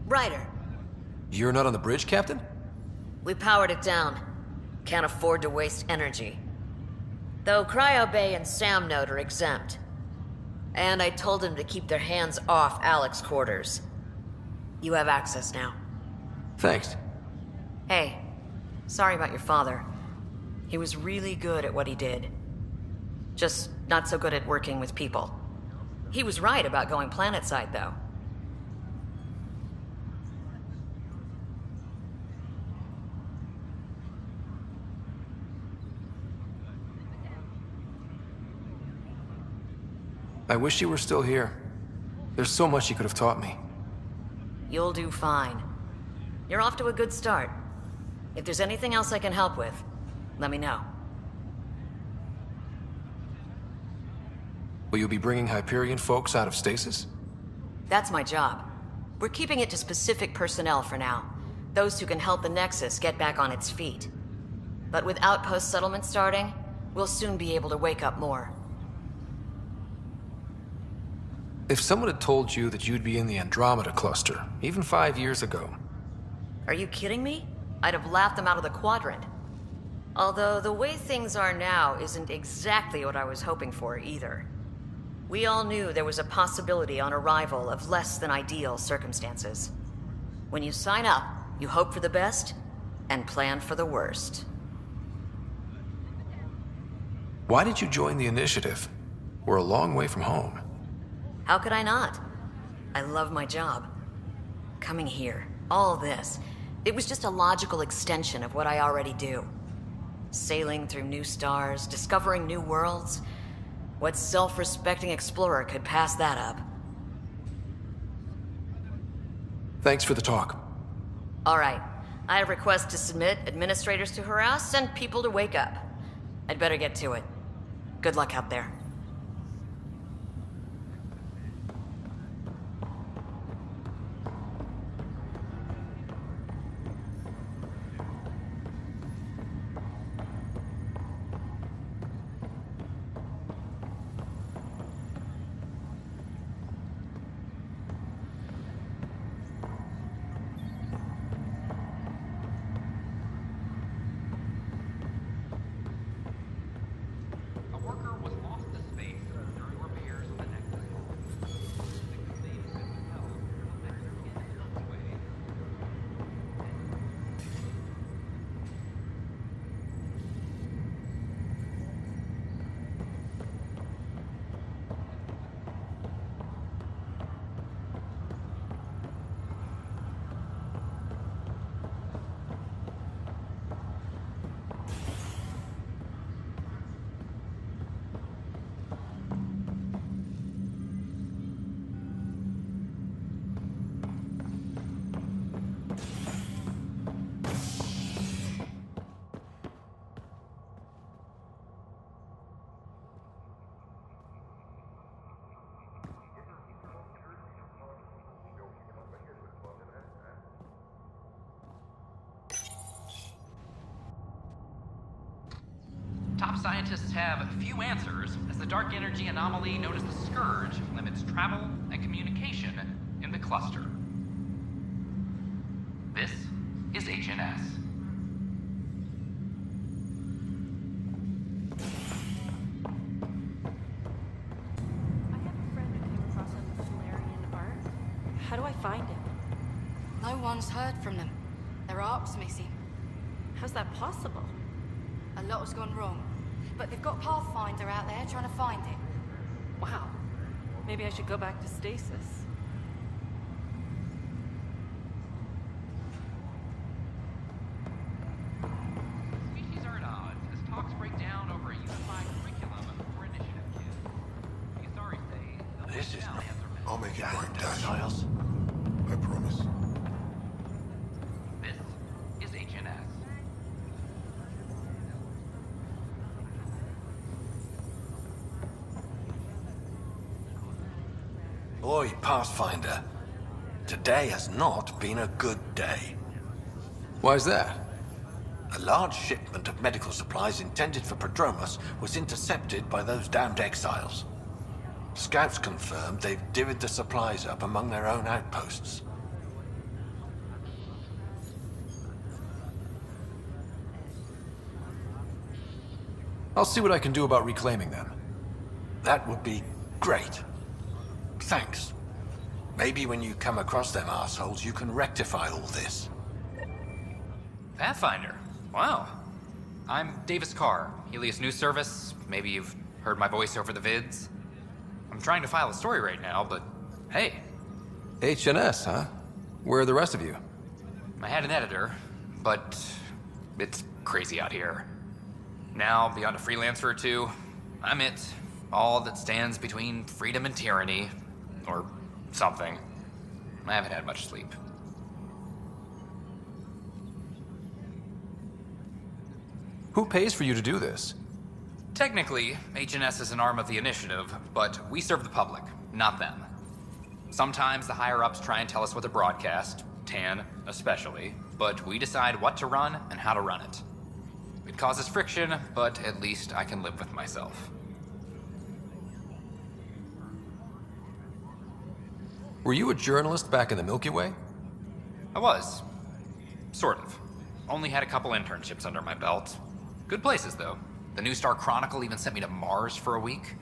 Ryder. You're not on the bridge, Captain? We powered it down. Can't afford to waste energy. Though Cryo Bay and Sam Node are exempt. And I told them to keep their hands off Alec's quarters. You have access now. Thanks. Hey, sorry about your father. He was really good at what he did. Just not so good at working with people. He was right about going planetside, though. I wish you were still here. There's so much you could have taught me. You'll do fine. You're off to a good start. If there's anything else I can help with, let me know. Will you be bringing Hyperion folks out of stasis? That's my job. We're keeping it to specific personnel for now. Those who can help the Nexus get back on its feet. But with outpost settlement starting, we'll soon be able to wake up more. If someone had told you that you'd be in the Andromeda cluster, even 5 years ago... Are you kidding me? I'd have laughed them out of the quadrant. Although the way things are now isn't exactly what I was hoping for either. We all knew there was a possibility on arrival of less than ideal circumstances. When you sign up, you hope for the best and plan for the worst. Why did you join the Initiative? We're a long way from home. How could I not? I love my job. Coming here, all this, it was just a logical extension of what I already do. Sailing through new stars, discovering new worlds. What self-respecting explorer could pass that up? Thanks for the talk. All right. I have requests to submit, administrators to harass, and people to wake up. I'd better get to it. Good luck out there. Top scientists have few answers, as the dark energy anomaly known as the Scourge limits travel and communication in the cluster. This is HNS. I have a friend who came across some Solarian art. How do I find it? No one's heard from them. Their art's missing. How's that possible? A lot has gone wrong. But they've got Pathfinder out there trying to find it. Wow. Maybe I should go back to stasis. Species are at odds as talks break down over a unified curriculum for initiative kids. The Asari say they'll This is down not... Andromeda. I'll make it work, Dad. Niles. I promise. This sorry, Pathfinder. Today has not been a good day. Why's that? A large shipment of medical supplies intended for Prodromos was intercepted by those damned exiles. Scouts confirmed they've divvied the supplies up among their own outposts. I'll see what I can do about reclaiming them. That would be great. Thanks. Maybe when you come across them assholes, you can rectify all this. Pathfinder. Wow. I'm Davis Carr, Helios News Service. Maybe you've heard my voice over the vids. I'm trying to file a story right now, but hey. HNS, huh? Where are the rest of you? I had an editor, but it's crazy out here. Now, beyond a freelancer or two, I'm it. All that stands between freedom and tyranny. Or something. I haven't had much sleep. Who pays for you to do this? Technically, HNS is an arm of the initiative, but we serve the public, not them. Sometimes the higher-ups try and tell us what to broadcast, TAN especially, but we decide what to run and how to run it. It causes friction, but at least I can live with myself. Were you a journalist back in the Milky Way? I was. Sort of. Only had a couple internships under my belt. Good places, though. The New Star Chronicle even sent me to Mars for a week.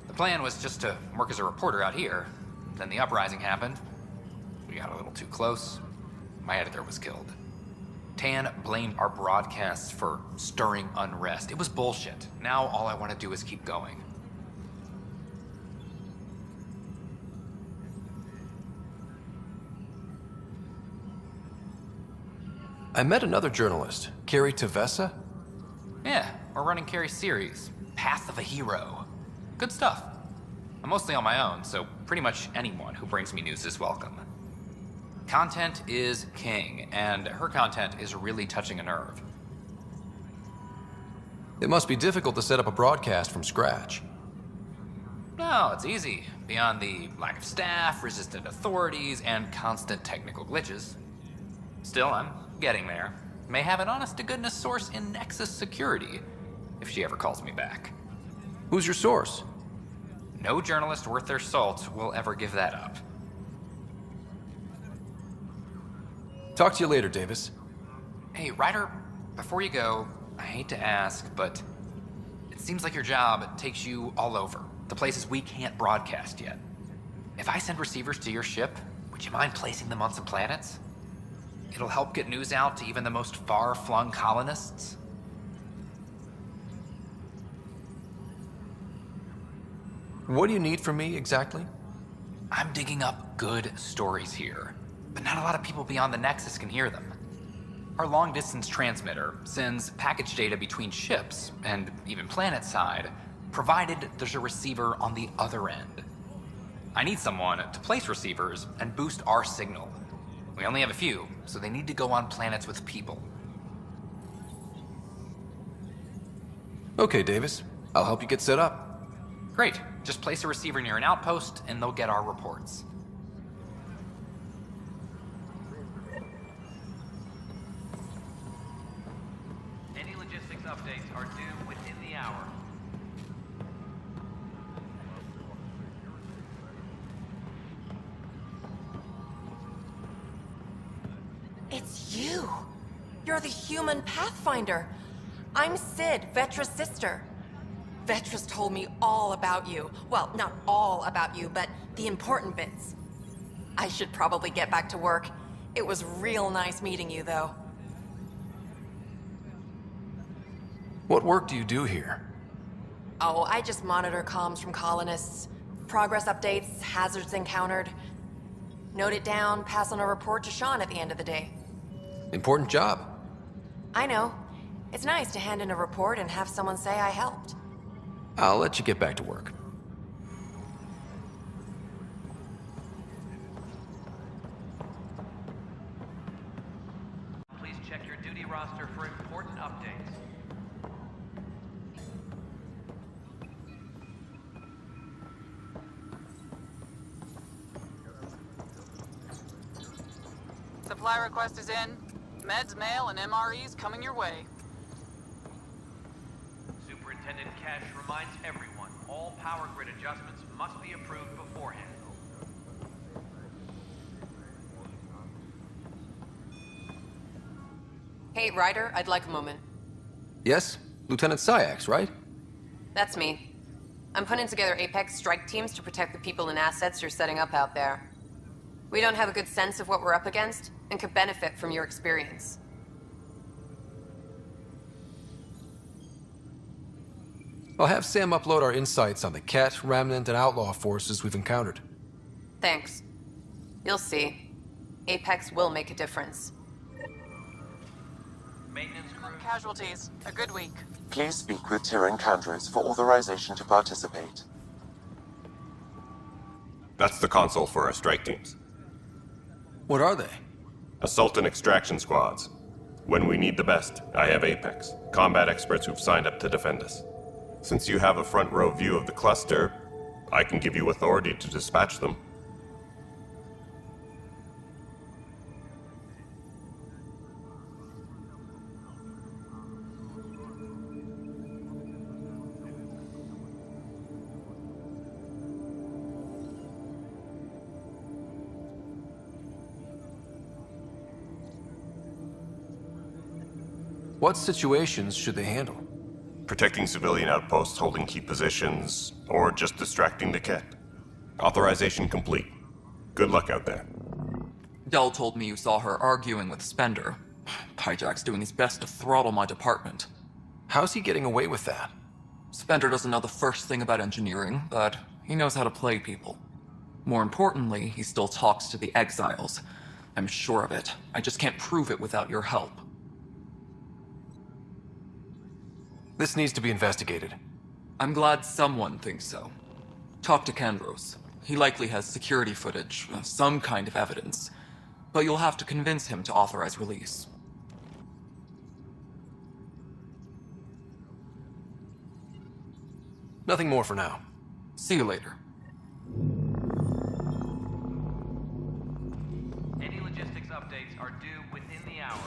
The plan was just to work as a reporter out here. Then the uprising happened. We got a little too close. My editor was killed. Tan blamed our broadcasts for stirring unrest. It was bullshit. Now all I want to do is keep going. I met another journalist, Carrie Tavessa. Yeah, we're running Carrie's series, Path of a Hero. Good stuff. I'm mostly on my own, so pretty much anyone who brings me news is welcome. Content is king, and her content is really touching a nerve. It must be difficult to set up a broadcast from scratch. No, it's easy. Beyond the lack of staff, resistant authorities, and constant technical glitches. Still, I'm getting there. May have an honest-to-goodness source in Nexus security, if she ever calls me back. Who's your source? No journalist worth their salt will ever give that up. Talk to you later, Davis. Hey, Ryder, before you go, I hate to ask, but it seems like your job takes you all over, the places we can't broadcast yet. If I send receivers to your ship, would you mind placing them on some planets? It'll help get news out to even the most far-flung colonists. What do you need from me, exactly? I'm digging up good stories here, but not a lot of people beyond the Nexus can hear them. Our long-distance transmitter sends package data between ships, and even planet-side, provided there's a receiver on the other end. I need someone to place receivers and boost our signal. We only have a few, so they need to go on planets with people. Okay, Davis. I'll help you get set up. Great. Just place a receiver near an outpost, and they'll get our reports. Any logistics updates are due within the hour. It's you! You're the human Pathfinder! I'm Sid, Vetra's sister. Vetra's told me all about you. Well, not all about you, but the important bits. I should probably get back to work. It was real nice meeting you, though. What work do you do here? Oh, I just monitor comms from colonists. Progress updates, hazards encountered. Note it down, pass on a report to Sean at the end of the day. Important job. I know. It's nice to hand in a report and have someone say I helped. I'll let you get back to work. Please check your duty roster for important updates. Supply request is in. Meds, mail, and MREs coming your way. Superintendent Cash reminds everyone all power grid adjustments must be approved beforehand. Hey, Ryder, I'd like a moment. Yes? Lieutenant Syax, right? That's me. I'm putting together Apex strike teams to protect the people and assets you're setting up out there. We don't have a good sense of what we're up against, and could benefit from your experience. I'll have Sam upload our insights on the Ket, Remnant, and Outlaw forces we've encountered. Thanks. You'll see. Apex will make a difference. Maintenance crew. Casualties. A good week. Please speak with Tyrion Candros for authorization to participate. That's the console for our strike teams. What are they? Assault and extraction squads. When we need the best, I have Apex, combat experts who've signed up to defend us. Since you have a front row view of the cluster, I can give you authority to dispatch them. What situations should they handle? Protecting civilian outposts holding key positions, or just distracting the Ket. Authorization complete. Good luck out there. Dell told me you saw her arguing with Spender. Pyjack's doing his best to throttle my department. How's he getting away with that? Spender doesn't know the first thing about engineering, but he knows how to play people. More importantly, he still talks to the exiles. I'm sure of it. I just can't prove it without your help. This needs to be investigated. I'm glad someone thinks so. Talk to Candros. He likely has security footage, some kind of evidence. But you'll have to convince him to authorize release. Nothing more for now. See you later. Any logistics updates are due within the hour.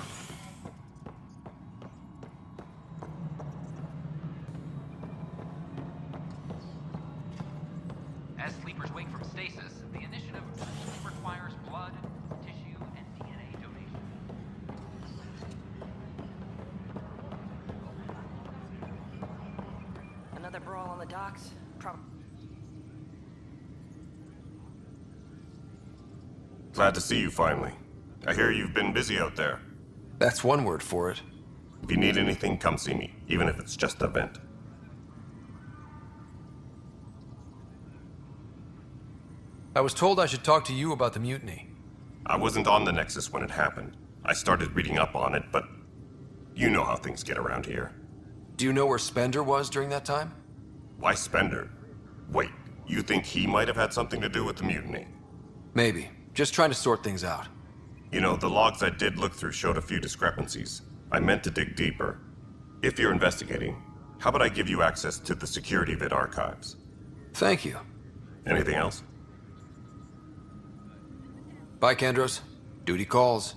As sleepers wake from stasis, the initiative requires blood, tissue, and DNA donation. Another brawl on the docks? Glad to see you finally. I hear you've been busy out there. That's one word for it. If you need anything, come see me, even if it's just a vent. I was told I should talk to you about the mutiny. I wasn't on the Nexus when it happened. I started reading up on it, but you know how things get around here. Do you know where Spender was during that time? Why Spender? Wait, you think he might have had something to do with the mutiny? Maybe. Just trying to sort things out. You know, the logs I did look through showed a few discrepancies. I meant to dig deeper. If you're investigating, how about I give you access to the security vid archives? Thank you. Anything else? Bye, Candros. Duty calls.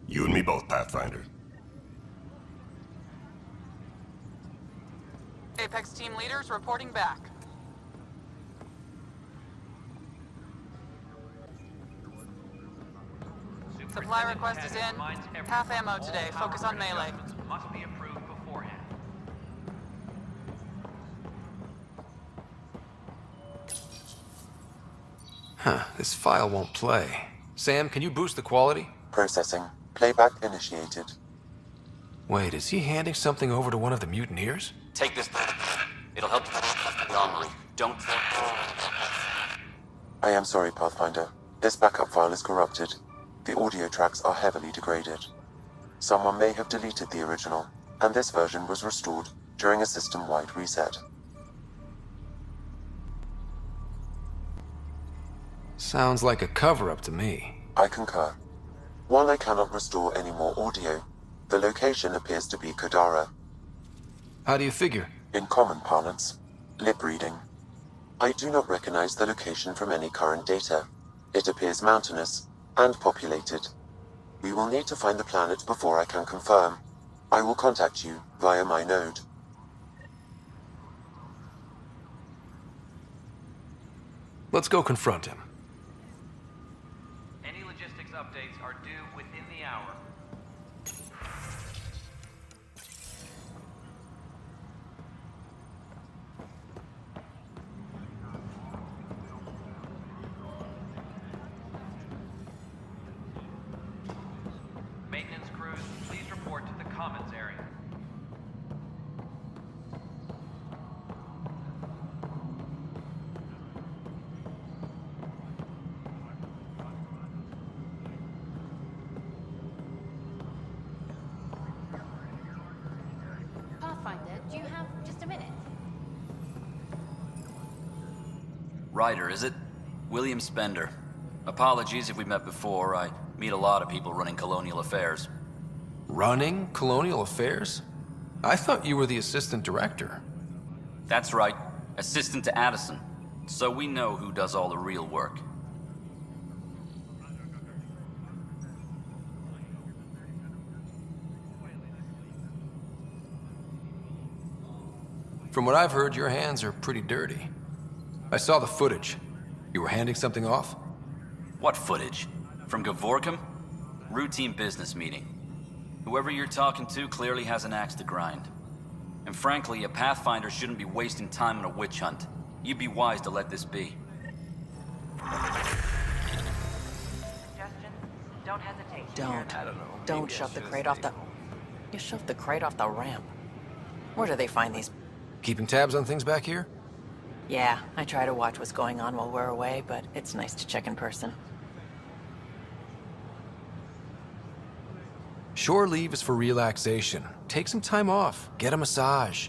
You and me both, Pathfinder. Apex team leaders reporting back. Supply request is in. Half ammo today. Focus on melee. Must be approved beforehand. Huh, this file won't play. Sam, can you boost the quality? Processing. Playback initiated. Wait, is he handing something over to one of the mutineers? Take this. It'll help you online. Don't. I am sorry, Pathfinder. This backup file is corrupted. The audio tracks are heavily degraded. Someone may have deleted the original, and this version was restored during a system-wide reset. Sounds like a cover-up to me. I concur. While I cannot restore any more audio, the location appears to be Kodara. How do you figure? In common parlance, lip reading. I do not recognize the location from any current data. It appears mountainous and populated. We will need to find the planet before I can confirm. I will contact you via my node. Let's go confront him. Any logistics updates are due within the hour. Maintenance crews, please report to the commons area. Pathfinder, do you have just a minute? Ryder, is it? William Spender. Apologies if we met before. I meet a lot of people running colonial affairs. Running colonial affairs? I thought you were the assistant director. That's right. Assistant to Addison. So we know who does all the real work. From what I've heard, your hands are pretty dirty. I saw the footage. You were handing something off? What footage? From Gavorkum? Routine business meeting. Whoever you're talking to clearly has an axe to grind. And frankly, a Pathfinder shouldn't be wasting time on a witch hunt. You'd be wise to let this be. Don't hesitate. Don't shove the crate off the... You shoved the crate off the ramp. Where do they find these? Keeping tabs on things back here? Yeah, I try to watch what's going on while we're away, but it's nice to check in person. Shore leave is for relaxation. Take some time off. Get a massage.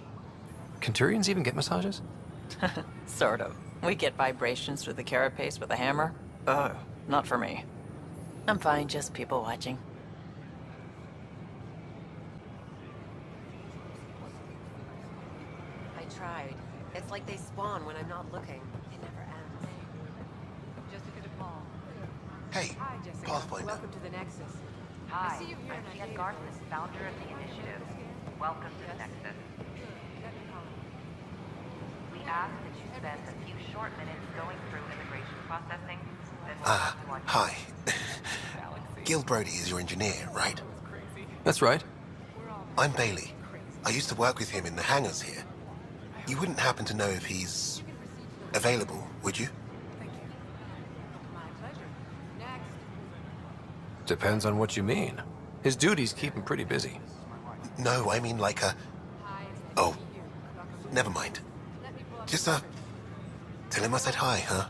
Can Turians even get massages? Sort of. We get vibrations through the carapace with a hammer. Ugh, not for me. I'm fine, just people watching. I tried. It's like they spawn when I'm not looking. It never ends. Jessica DePaul. Hey, Hi, Jessica. Pathfinder. Welcome to the Nexus. Hi, I see you here I'm and I Jen gave Garth, you- founder of the initiative. Welcome to the Nexus. We ask that you spend a few short minutes going through immigration processing, then we'll have you on your Hi. Gil Brody is your engineer, right? That's right. I'm Bailey. I used to work with him in the hangars here. You wouldn't happen to know if he's available, would you? Depends on what you mean. His duties keep him pretty busy. No, I mean like a... Oh, never mind. Just, tell him I said hi, huh?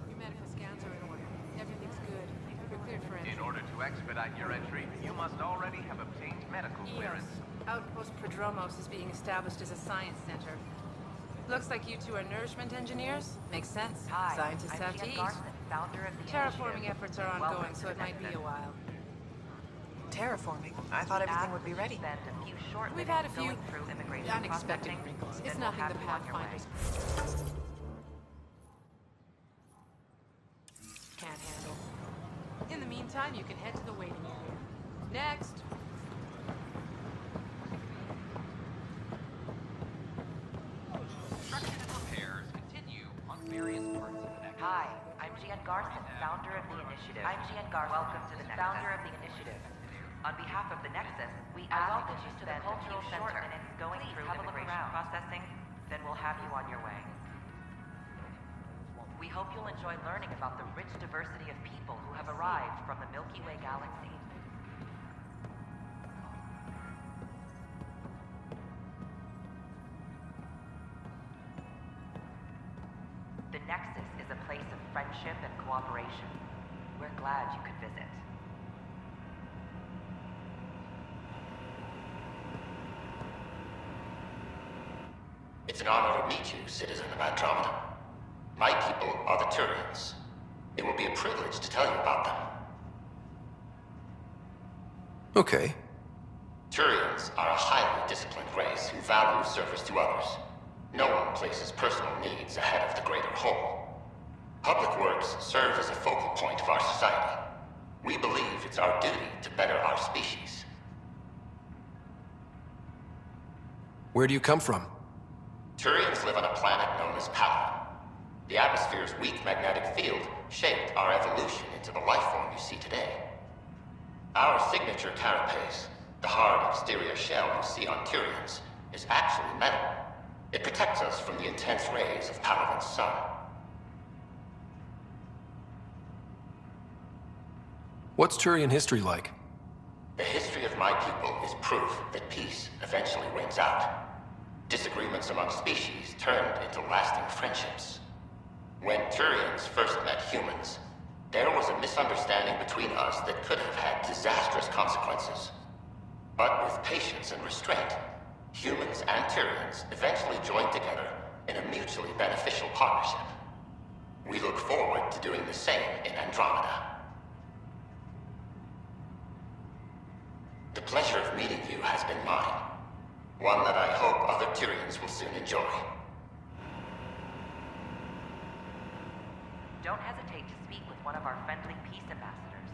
In order to expedite your entry, you must already have obtained medical clearance. Outpost Prodromos is being established as a science center. Looks like you two are nourishment engineers. Makes sense. Hi, Scientists I'm have to Jen eat. Garth, founder of the Terraforming initiative. efforts are Welcome ongoing, to so the it might be Nexus. a while. Terraforming? I thought everything would be ready. Spend a few short We've minutes had a few going through immigration unexpected processing, wrinkles. then It's we'll nothing have the you on your way. Pathfinders can't handle. In the meantime, you can head to the waiting area. Next. Construction and repairs continue on various parts of the Nexus. Hi, I'm Jen Garson, founder of the initiative. I'm Jen Garson, welcome to the Nexus. Founder of the initiative. On behalf of the Nexus, we ask that you spend a few short minutes going through immigration processing, then we'll have you on your way. We hope you'll enjoy learning about the rich diversity of people who have arrived from the Milky Way galaxy. The Nexus is a place of friendship and cooperation. We're glad you could visit. It's an honor to meet you, citizen of Andromeda. My people are the Turians. It will be a privilege to tell you about them. Okay. Turians are a highly disciplined race who value service to others. No one places personal needs ahead of the greater whole. Public works serve as a focal point of our society. We believe it's our duty to better our species. Where do you come from? Turians live on a planet known as Paladin. The atmosphere's weak magnetic field shaped our evolution into the life form you see today. Our signature carapace, the hard exterior shell you see on Turians, is actually metal. It protects us from the intense rays of Paladin's sun. What's Turian history like? The history of my people is proof that peace eventually wins out. Disagreements among species turned into lasting friendships. When Turians first met humans, there was a misunderstanding between us that could have had disastrous consequences. But with patience and restraint, humans and Turians eventually joined together in a mutually beneficial partnership. We look forward to doing the same in Andromeda. The pleasure of meeting you has been mine. One that I hope other Turians will soon enjoy. Don't hesitate to speak with one of our friendly peace ambassadors.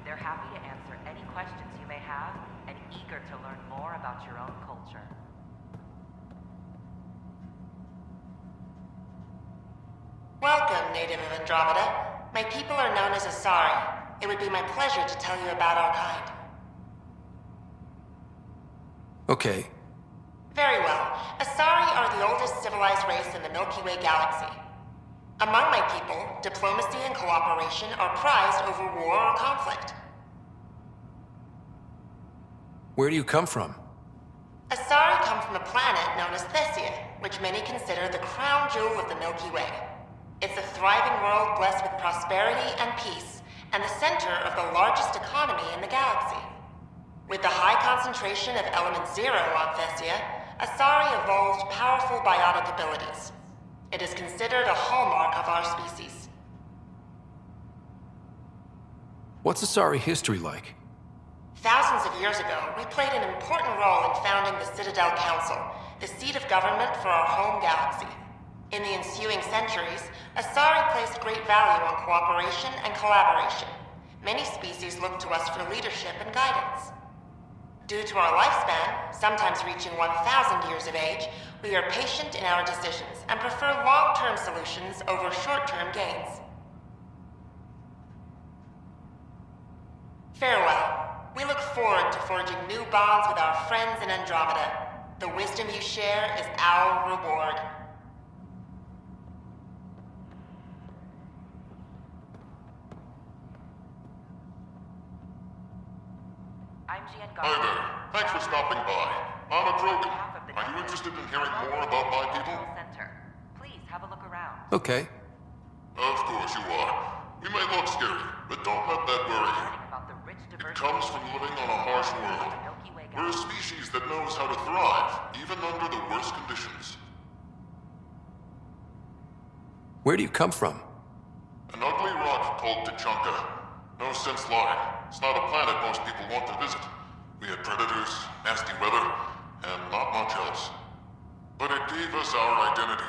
They're happy to answer any questions you may have and eager to learn more about your own culture. Welcome, native of Andromeda. My people are known as Asari. It would be my pleasure to tell you about our kind. Okay. Very well. Asari are the oldest civilized race in the Milky Way galaxy. Among my people, diplomacy and cooperation are prized over war or conflict. Where do you come from? Asari come from a planet known as Thesia, which many consider the crown jewel of the Milky Way. It's a thriving world blessed with prosperity and peace, and the center of the largest economy in the galaxy. With the high concentration of element zero on Thesia, Asari evolved powerful biotic abilities. It is considered a hallmark of our species. What's Asari history like? Thousands of years ago, we played an important role in founding the Citadel Council, the seat of government for our home galaxy. In the ensuing centuries, Asari placed great value on cooperation and collaboration. Many species look to us for leadership and guidance. Due to our lifespan, sometimes reaching 1,000 years of age, we are patient in our decisions and prefer long-term solutions over short-term gains. Farewell. We look forward to forging new bonds with our friends in Andromeda. The wisdom you share is our reward. Hi there. Thanks for stopping by. I'm a krogan. Are you interested in hearing more about my people? Please have a look around. Okay. Of course you are. We may look scary, but don't let that worry you. It comes from living on a harsh world. We're a species that knows how to thrive, even under the worst conditions. Where do you come from? An ugly rock called Tachanka. No sense lying. It's not a planet most people want to visit. We had predators, nasty weather, and not much else. But it gave us our identity,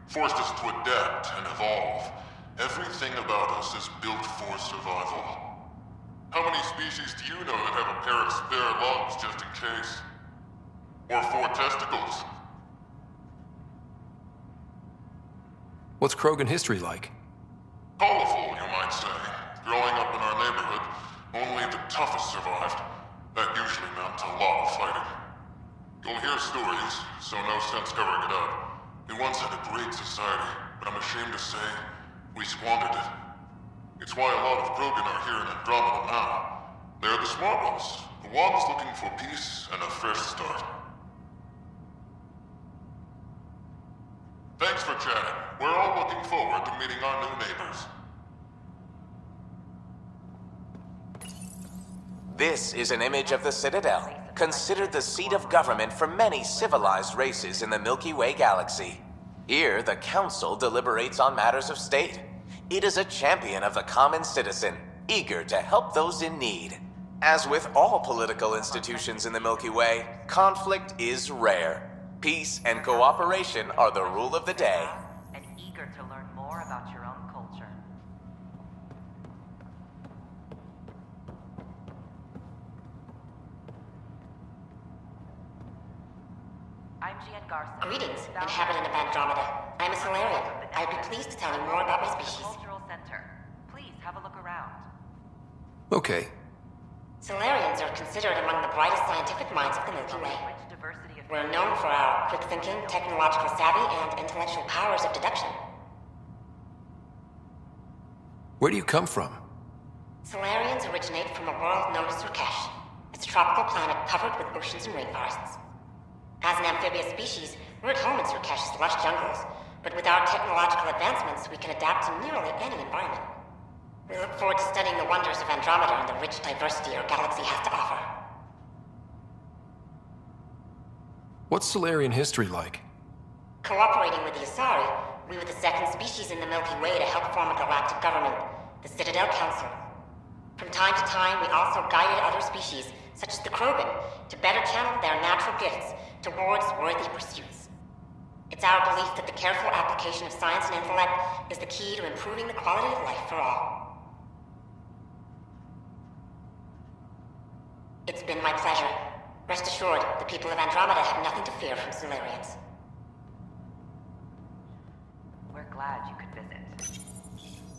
forced us to adapt and evolve. Everything about us is built for survival. How many species do you know that have a pair of spare lungs just in case? Or 4 testicles? What's Krogan history like? Colorful, you might say. Growing up in our neighborhood, only the toughest survived. That usually meant a lot of fighting. You'll hear stories, so no sense covering it up. We once had a great society, but I'm ashamed to say, we squandered it. It's why a lot of Krogan are here in Andromeda now. They're the smart ones, the ones looking for peace and a fresh start. Thanks for chatting. We're all looking forward to meeting our new neighbors. This is an image of the Citadel, considered the seat of government for many civilized races in the Milky Way galaxy. Here, the Council deliberates on matters of state. It is a champion of the common citizen, eager to help those in need. As with all political institutions in the Milky Way, conflict is rare. Peace and cooperation are the rule of the day. And eager to learn more about your own culture. I'm Gian Garson. Greetings, inhabitant of Andromeda. I'm a Solarian. I'd be pleased to tell you more about my species. Cultural Center. Please have a look around. Okay. Solarians are considered among the brightest scientific minds of the Milky Way. We're known for our quick thinking, technological savvy, and intellectual powers of deduction. Where do you come from? Solarians originate from a world known as Surkesh. It's a tropical planet covered with oceans and rainforests. As an amphibious species, we're at home in Surkesh's lush jungles, but with our technological advancements, we can adapt to nearly any environment. We look forward to studying the wonders of Andromeda and the rich diversity our galaxy has to offer. What's Solarian history like? Cooperating with the Asari, we were the second species in the Milky Way to help form a galactic government, the Citadel Council. From time to time, we also guided other species, such as the krogan, to better channel their natural gifts towards worthy pursuits. It's our belief that the careful application of science and intellect is the key to improving the quality of life for all. It's been my pleasure. Rest assured, the people of Andromeda have nothing to fear from Solarians. We're glad you could visit.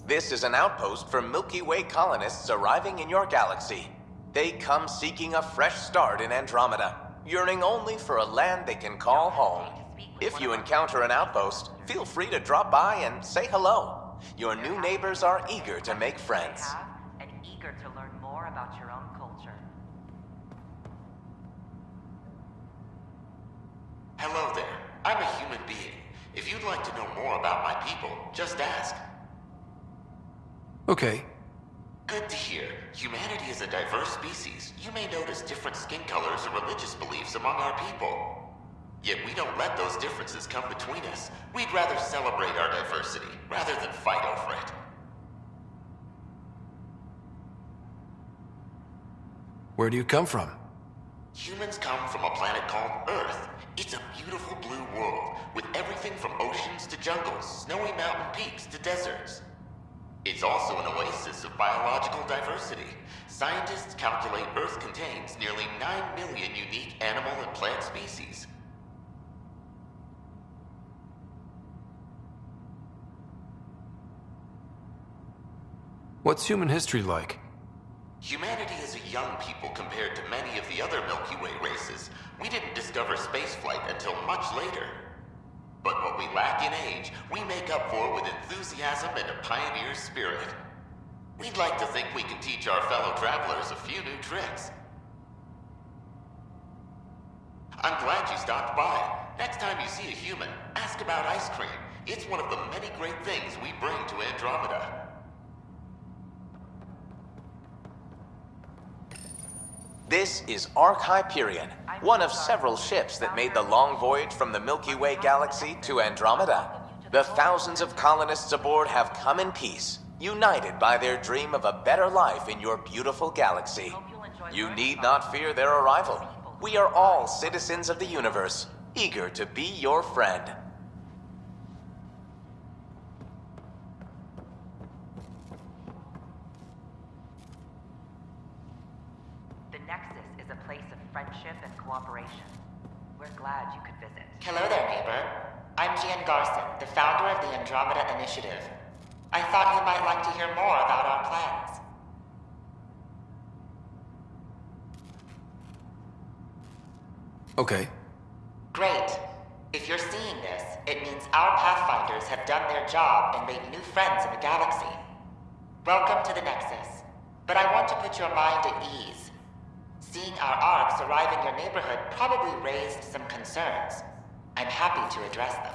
This is an outpost for Milky Way colonists arriving in your galaxy. They come seeking a fresh start in Andromeda, yearning only for a land they can call home. If you encounter an outpost, feel free to drop by and say hello. Your new neighbors are eager to make friends. And eager to learn more about your own culture. Hello there. I'm a human being. If you'd like to know more about my people, just ask. Okay. Good to hear. Humanity is a diverse species. You may notice different skin colors or religious beliefs among our people. Yet we don't let those differences come between us. We'd rather celebrate our diversity, rather than fight over it. Where do you come from? Humans come from a planet called Earth. It's a beautiful blue world, with everything from oceans to jungles, snowy mountain peaks to deserts. It's also an oasis of biological diversity. Scientists calculate Earth contains nearly 9 million unique animal and plant species. What's human history like? Humanity is a young people compared to many of the other Milky Way races. We didn't discover spaceflight until much later. But what we lack in age, we make up for with enthusiasm and a pioneer spirit. We'd like to think we can teach our fellow travelers a few new tricks. I'm glad you stopped by. Next time you see a human, ask about ice cream. It's one of the many great things we bring to Andromeda. This is Ark Hyperion, one of several ships that made the long voyage from the Milky Way galaxy to Andromeda. The thousands of colonists aboard have come in peace, united by their dream of a better life in your beautiful galaxy. You need not fear their arrival. We are all citizens of the universe, eager to be your friend. Friendship and cooperation. We're glad you could visit. Hello there, neighbor. I'm Gian Garson, the founder of the Andromeda Initiative. I thought you might like to hear more about our plans. Okay. Great. If you're seeing this, it means our Pathfinders have done their job and made new friends in the galaxy. Welcome to the Nexus. But I want to put your mind at ease. Seeing our arcs arrive in your neighborhood probably raised some concerns. I'm happy to address them.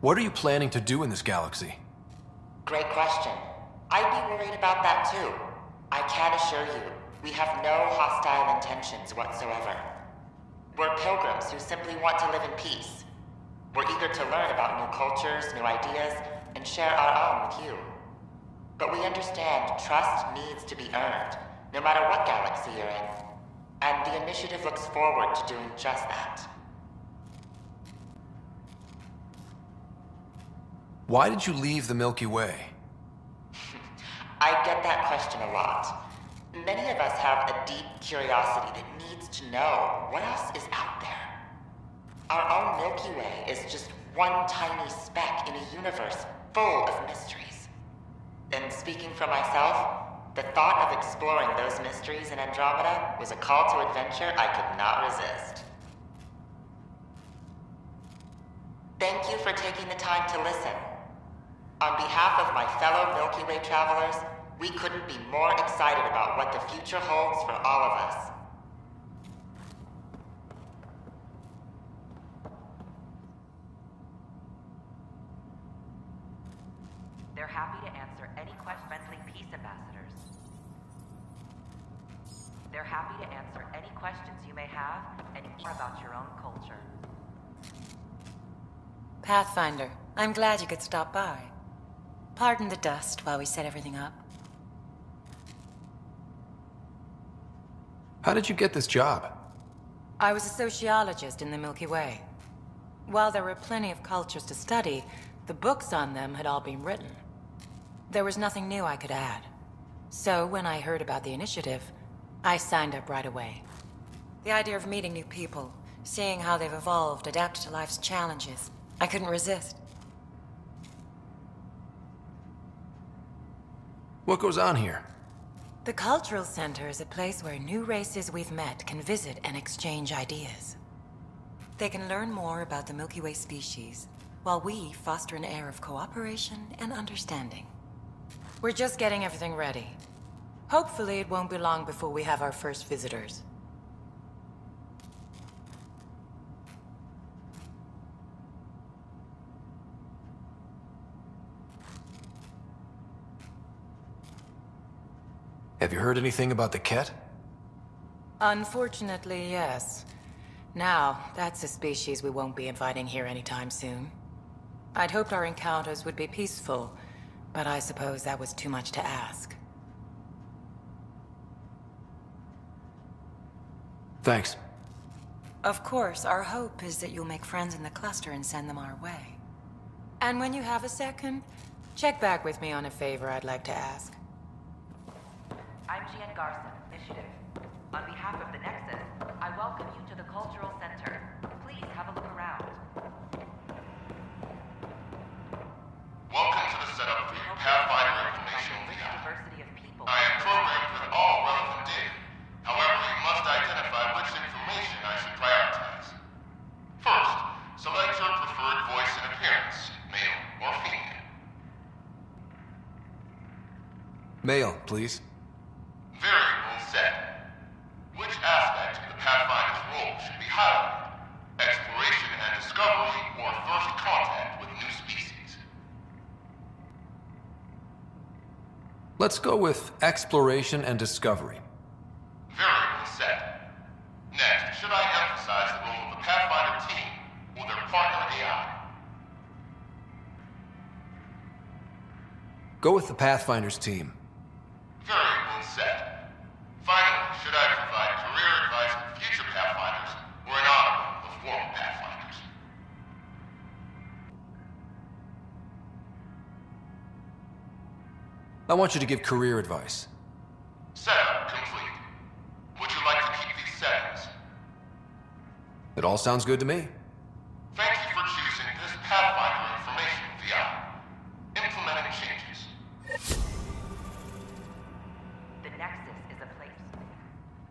What are you planning to do in this galaxy? Great question. I'd be worried about that too. I can assure you, we have no hostile intentions whatsoever. We're pilgrims who simply want to live in peace. We're eager to learn about new cultures, new ideas, and share our own with you. But we understand trust needs to be earned, no matter what galaxy you're in. And the initiative looks forward to doing just that. Why did you leave the Milky Way? I get that question a lot. Many of us have a deep curiosity that needs to know what else is out there. Our own Milky Way is just one tiny speck in a universe full of mysteries. And speaking for myself, the thought of exploring those mysteries in Andromeda was a call to adventure I could not resist. Thank you for taking the time to listen. On behalf of my fellow Milky Way travelers, we couldn't be more excited about what the future holds for all of us. They're happy to answer any friendly peace ambassadors. They're happy to answer any questions you may have and more about your own culture. Pathfinder, I'm glad you could stop by. Pardon the dust while we set everything up. How did you get this job? I was a sociologist in the Milky Way. While there were plenty of cultures to study, the books on them had all been written. There was nothing new I could add. So when I heard about the initiative, I signed up right away. The idea of meeting new people, seeing how they've evolved, adapted to life's challenges, I couldn't resist. What goes on here? The Cultural Center is a place where new races we've met can visit and exchange ideas. They can learn more about the Milky Way species, while we foster an air of cooperation and understanding. We're just getting everything ready. Hopefully it won't be long before we have our first visitors. Have you heard anything about the Ket? Unfortunately, yes. Now, that's a species we won't be inviting here anytime soon. I'd hoped our encounters would be peaceful, but I suppose that was too much to ask. Thanks. Of course, our hope is that you'll make friends in the cluster and send them our way. And when you have a second, check back with me on a favor I'd like to ask. I'm Gian Garson, Initiative. On behalf of the Nexus, I welcome you to the Cultural Center. Please have a look around. Welcome to the setup for your Pathfinder information VR. I am programmed with all relevant data. However, you must identify which information I should prioritize. First, select your preferred voice and appearance, male or female. Male, please. Variable set. Which aspect of the Pathfinder's role should be highlighted? Exploration and discovery, or first contact with new species? Let's go with exploration and discovery. Variable set. Next, should I emphasize the role of the Pathfinder team or their partner AI? Go with the Pathfinder's team. Variable set. Finally, should I provide career advice for future Pathfinders or an honor of former Pathfinders? I want you to give career advice. Setup complete. Would you like to keep these settings? It all sounds good to me. Thank you for choosing this Pathfinder information VR. Implementing changes. The Nexus is a place.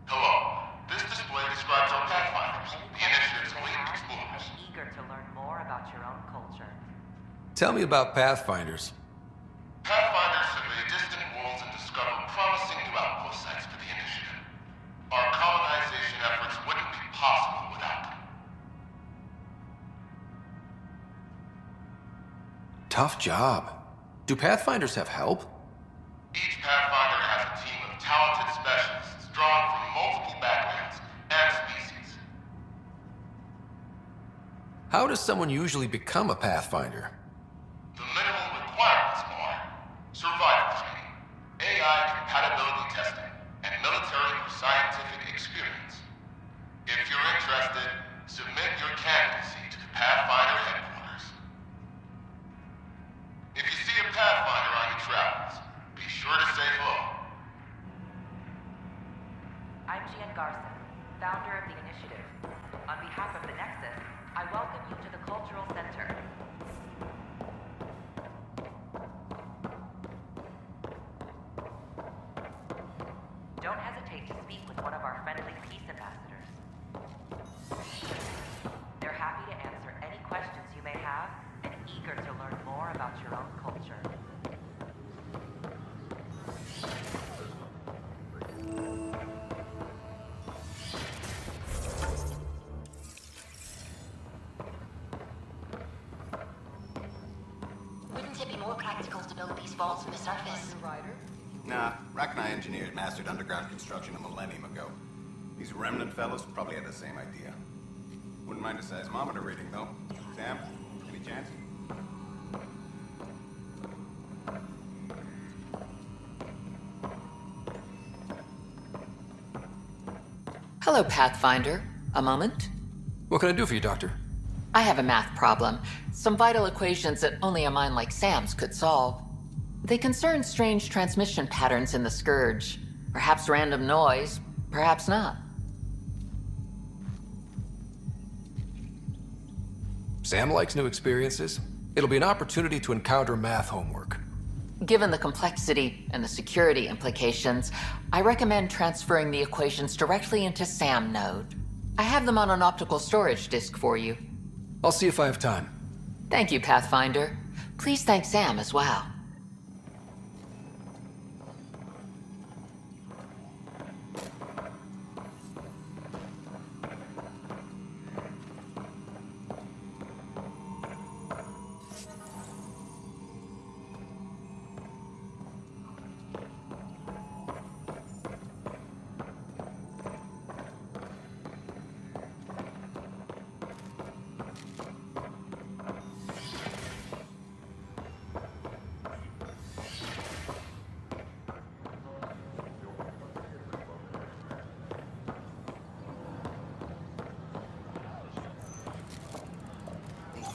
Hello. This display describes our Pathfinders, the Initiative's elite explorers. Eager to learn more about your own culture. Tell me about Pathfinders. Pathfinders survey distant worlds and discover promising new outpost sites for the Initiative. Our colonization efforts wouldn't be possible without them. Tough job. Do Pathfinders have help? Each Pathfinder has a team of talented specialists drawn from multiple backgrounds and species. How does someone usually become a Pathfinder? The minimal requirements are survival training, AI compatibility testing, and military or scientific experience. Don't hesitate to speak with one of our friendly peace ambassadors. They're happy to answer any questions you may have and eager to learn more about your own culture. Wouldn't it be more practical to build these vaults from the surface? Nah, Rack and I engineers mastered underground construction a millennium ago. These remnant fellows probably had the same idea. Wouldn't mind a seismometer reading, though. Sam, any chance? Hello, Pathfinder. A moment? What can I do for you, Doctor? I have a math problem. Some vital equations that only a mind like Sam's could solve. They concern strange transmission patterns in the Scourge. Perhaps random noise, perhaps not. Sam likes new experiences. It'll be an opportunity to encounter math homework. Given the complexity and the security implications, I recommend transferring the equations directly into SAM node. I have them on an optical storage disk for you. I'll see if I have time. Thank you, Pathfinder. Please thank Sam as well.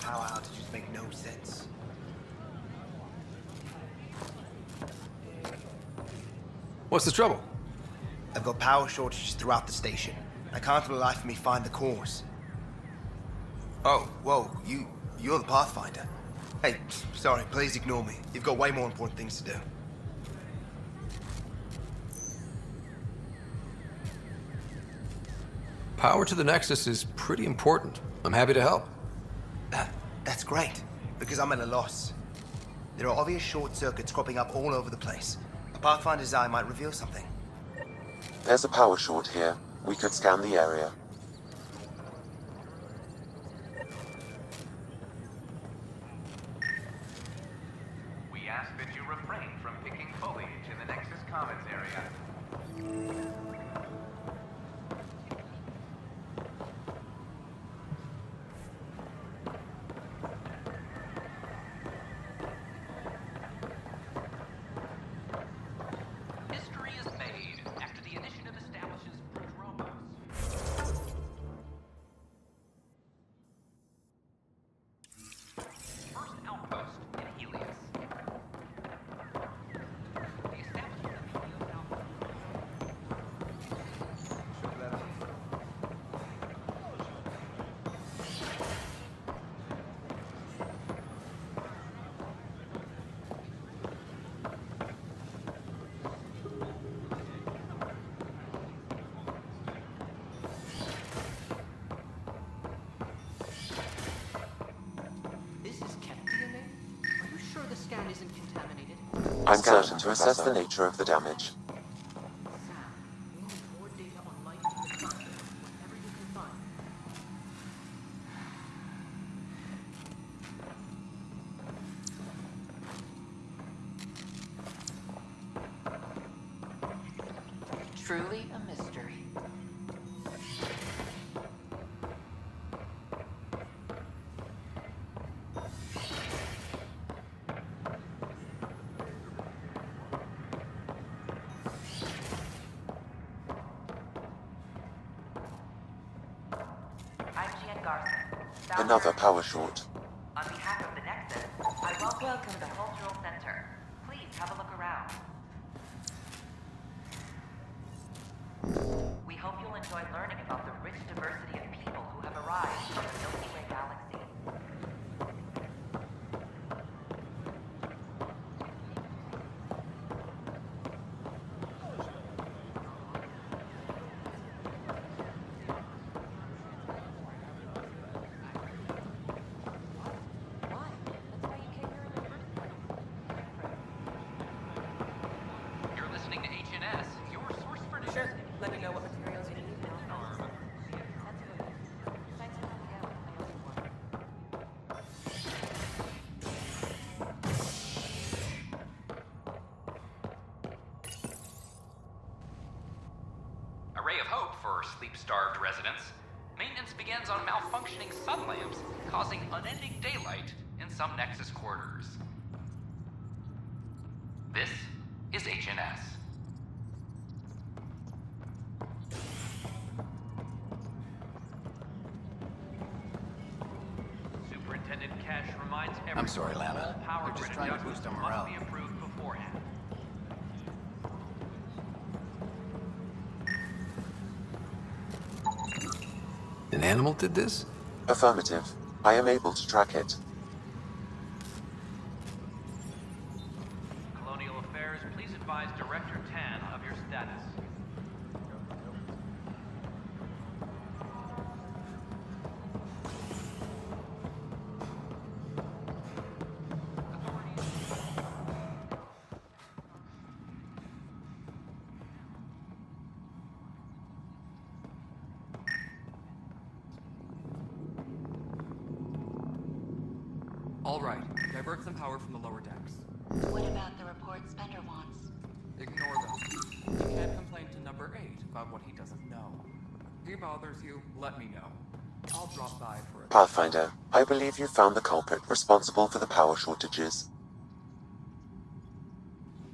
Power outages make no sense. What's the trouble? I've got power shortages throughout the station. I can't for the life of me find the cause. Oh, whoa, you're the Pathfinder. Hey, sorry, please ignore me. You've got way more important things to do. Power to the Nexus is pretty important. I'm happy to help. That's great, because I'm at a loss. There are obvious short circuits cropping up all over the place. A Pathfinder's eye might reveal something. There's a power short here. We could scan the area. We ask that you refrain from picking foliage in the Nexus Commons area. History is made after the initiative establishes Prodromos. First outpost in Helios. The establishment of Helios outpost. This is Chem DNA? Are you sure the scan isn't contaminated? I'm certain to assess the nature of the damage. More data on life in the structure, whatever you can find. Truly a mystery. Another power short. On behalf of the Nexus, I welcome the Cultural Center. Please have a look around. We hope you'll enjoy learning about the rich diversity of people who have arrived from the Milky Way galaxy. for sleep-starved residents, maintenance begins on malfunctioning sun lamps, causing unending daylight in some Nexus quarters. This is HNS. Superintendent Cash reminds everyone I'm sorry, Lana. all power We're just grid trying to adjustments boost our must morale. be approved beforehand. An animal did this? Affirmative. I am able to track it. Colonial Affairs, please advise Director Tan of your status. All right, divert some power from the lower decks. What about the reports Spender wants? Ignore them. You can't complain to number 8 about what he doesn't know. If he bothers you, let me know. I'll drop by for a... Pathfinder, I believe you found the culprit responsible for the power shortages.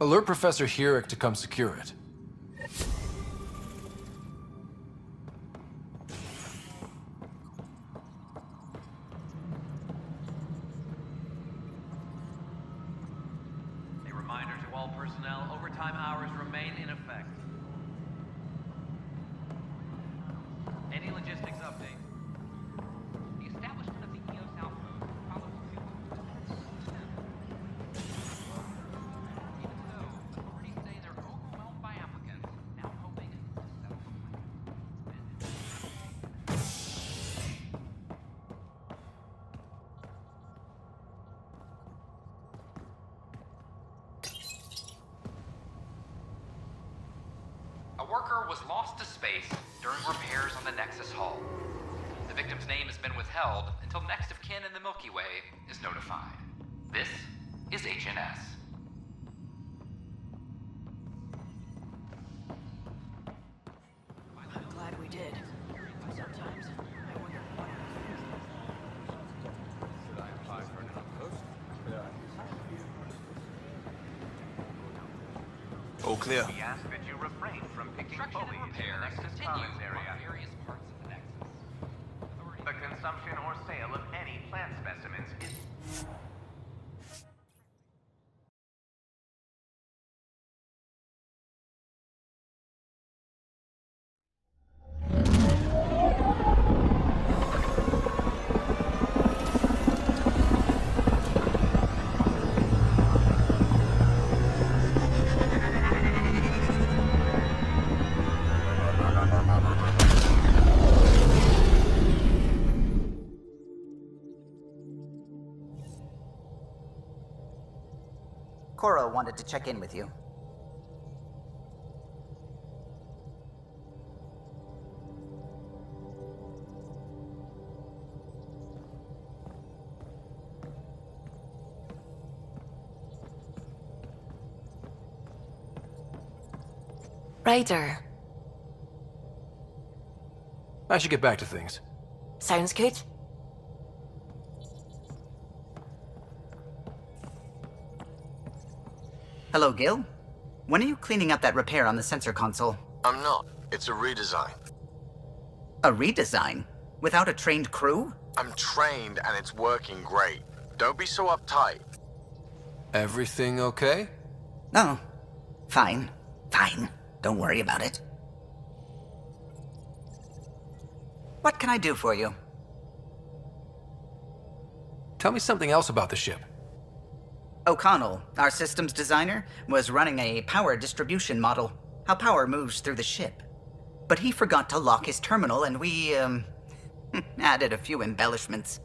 Alert Professor Herrick to come secure it. A reminder to all personnel, overtime hours remain in effect. Any logistics update? The establishment of the EOS Outpost follows suit. Even so, authorities say they're overwhelmed by applicants, now hoping to settle the plan. A worker was lost to space during repairs on the Nexus hull. The victim's name has been withheld until next of kin in the Milky Way is notified. This is HNS. I'm glad we did. Sometimes I wonder what Should I apply for an outpost? All clear. We ask that you refrain from picking foliage in the Nexus commons area on various parts of the Nexus. The consumption or sale of any plant specimens is... Cora wanted to check in with you. Ryder. I should get back to things. Sounds good. Hello, Gil. When are you cleaning up that repair on the sensor console? I'm not. It's a redesign. A redesign? Without a trained crew? I'm trained and it's working great. Don't be so uptight. Everything okay? No. Fine. Fine. Don't worry about it. What can I do for you? Tell me something else about the ship. O'Connell, our systems designer, was running a power distribution model, how power moves through the ship. But he forgot to lock his terminal and we, added a few embellishments.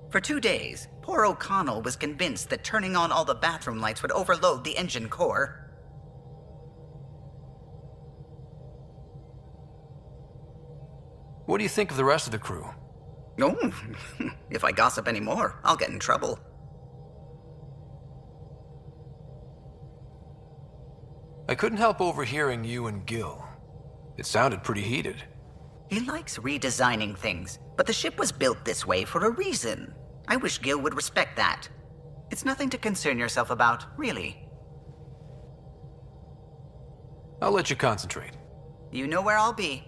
For 2 days, poor O'Connell was convinced that turning on all the bathroom lights would overload the engine core. What do you think of the rest of the crew? Oh, if I gossip anymore, I'll get in trouble. I couldn't help overhearing you and Gil. It sounded pretty heated. He likes redesigning things, but the ship was built this way for a reason. I wish Gil would respect that. It's nothing to concern yourself about, really. I'll let you concentrate. You know where I'll be.